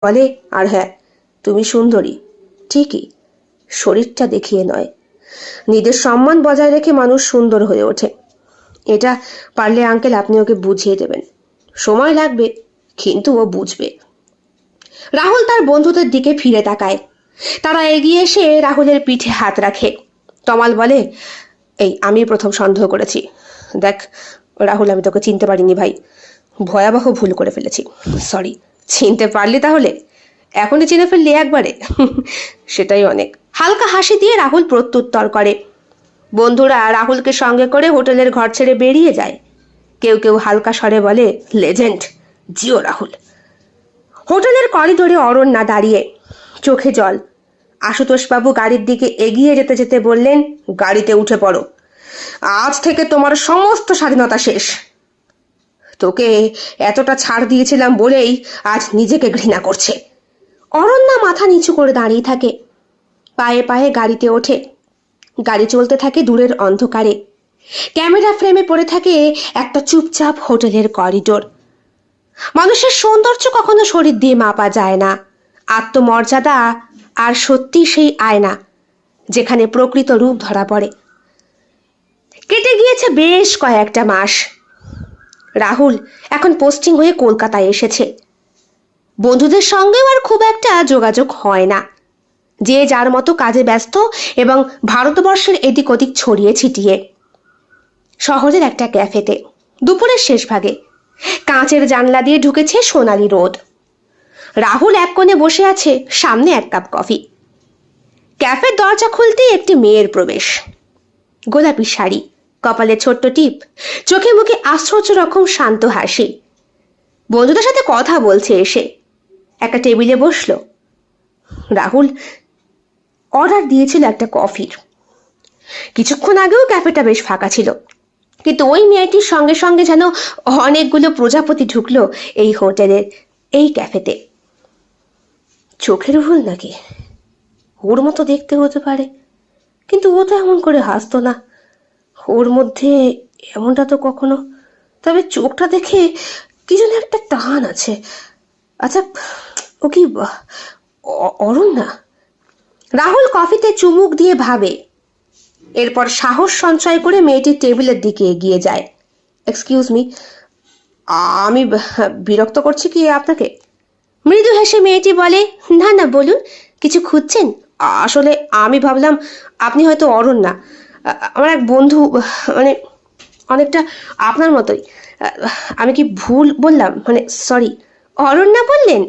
বলে, আর হ্যাঁ, তুমি সুন্দরী ঠিকই, শরীরটা দেখিয়ে নয়। নিজের সম্মান বজায় রেখে মানুষ সুন্দর হয়ে ওঠে। এটা পারলে আঙ্কেল আপনি ওকে বুঝিয়ে দেবেন। সময় লাগবে, কিন্তু ও বুঝবে। রাহুল তার বন্ধুদের দিকে ফিরে তাকায়। তারা এগিয়ে এসে রাহুলের পিঠে হাত রাখে। তমাল বলে, এই আমি প্রথম সন্দেহ করেছি। দেখ রাহুল, আমি তোকে চিনতে পারিনি ভাই, ভয়াবহ ভুল করে ফেলেছি, সরি। চিনতে পারলি তাহলে? এখনই চিনে ফেললি একবারে? সেটাই অনেক। হালকা হাসি দিয়ে রাহুল প্রত্যুত্তর করে। বন্ধুরা রাহুলকে সঙ্গে করে হোটেলের ঘর ছেড়ে বেরিয়ে যায়। কেউ কেউ হালকা স্বরে বলে, লেজেন্ড, জিও রাহুল। হোটেলের করিডোরে অরণ্যা দাঁড়িয়ে, চোখে জল। আশুতোষবাবু গাড়ির দিকে এগিয়ে যেতে যেতে বললেন, গাড়িতে উঠে পড়ো, আজ থেকে তোমার সমস্ত স্বাধীনতা শেষ। তোকে এতটা ছাড় দিয়েছিলাম বলেই আজ নিজেকে ঘৃণা করছে। অরণ্যা মাথা নিচু করে দাঁড়িয়ে থাকে, পায়ে পায়ে গাড়িতে ওঠে। গাড়ি চলতে থাকে দূরের অন্ধকারে। ক্যামেরা ফ্রেমে পড়ে থাকে একটা চুপচাপ হোটেলের করিডোর। মানুষের সৌন্দর্য কখনো শরীর দিয়ে মাপা যায় না। আত্মমর্যাদা আর সত্যি সেই আয়না যেখানে প্রকৃত রূপ ধরা পড়ে। কেটে গিয়েছে বেশ কয়েকটা মাস। রাহুল এখন পোস্টিং হয়ে কলকাতায় এসেছে। বন্ধুদের সঙ্গেও আর খুব একটা যোগাযোগ হয় না। যে যার মতো কাজে ব্যস্ত এবং ভারতবর্ষের এদিক ওদিক ছড়িয়ে ছিটিয়ে। শহরের একটা ক্যাফেতে দুপুরের শেষ ভাগে কাঁচের জানলা দিয়ে ঢুকেছে সোনালি রোদ। রাহুল এক কোণে বসে আছে, সামনে এক কাপ কফি। ক্যাফের দরজা খুলতেই একটি মেয়ের প্রবেশ। গোলাপি শাড়ি, কপালে ছোট্ট টিপ, চোখে মুখে আশ্চর্য রকম শান্ত হাসি। বন্ধুদের সাথে কথা বলছে এসে। একটা টেবিলে বসলো। রাহুল অর্ডার দিয়েছিল একটা কফির। কিছুক্ষণ আগেও ক্যাফেটা বেশ ফাঁকা ছিল, কিন্তু ওই মেয়েটির সঙ্গে সঙ্গে যেন অনেকগুলো প্রজাপতি ঢুকলো এই হোটেলের এই ক্যাফেতে। চোখের ভুল নাকি? ওর মতো দেখতে হতে পারে, কিন্তু ও তো এমন করে হাসতো না। ওর মধ্যে এমনটা তো কখনো, তবে চোখটা দেখে কি যেন একটা টান আছে। আচ্ছা, ও কি অরণ্যা? রাহুল কফিতে চুমুক দিয়ে ভাবে। এরপর সাহস সঞ্চয় করে মেয়েটির টেবিলের দিকে এগিয়ে যায়। এক্সকিউজ মি, আমি বিরক্ত করছি কি আপনাকে? মৃদু হেসে মেয়েটি বলে, না না বলুন, কিছু খুঁজছেন? আসলে আমি ভাবলাম আপনি হয়তো অরণ্যা। আমার এক বন্ধু, মানে অনেকটা আপনার মতোই। আমি কি ভুল বললাম? মানে সরি। অরণ্যা বললেন?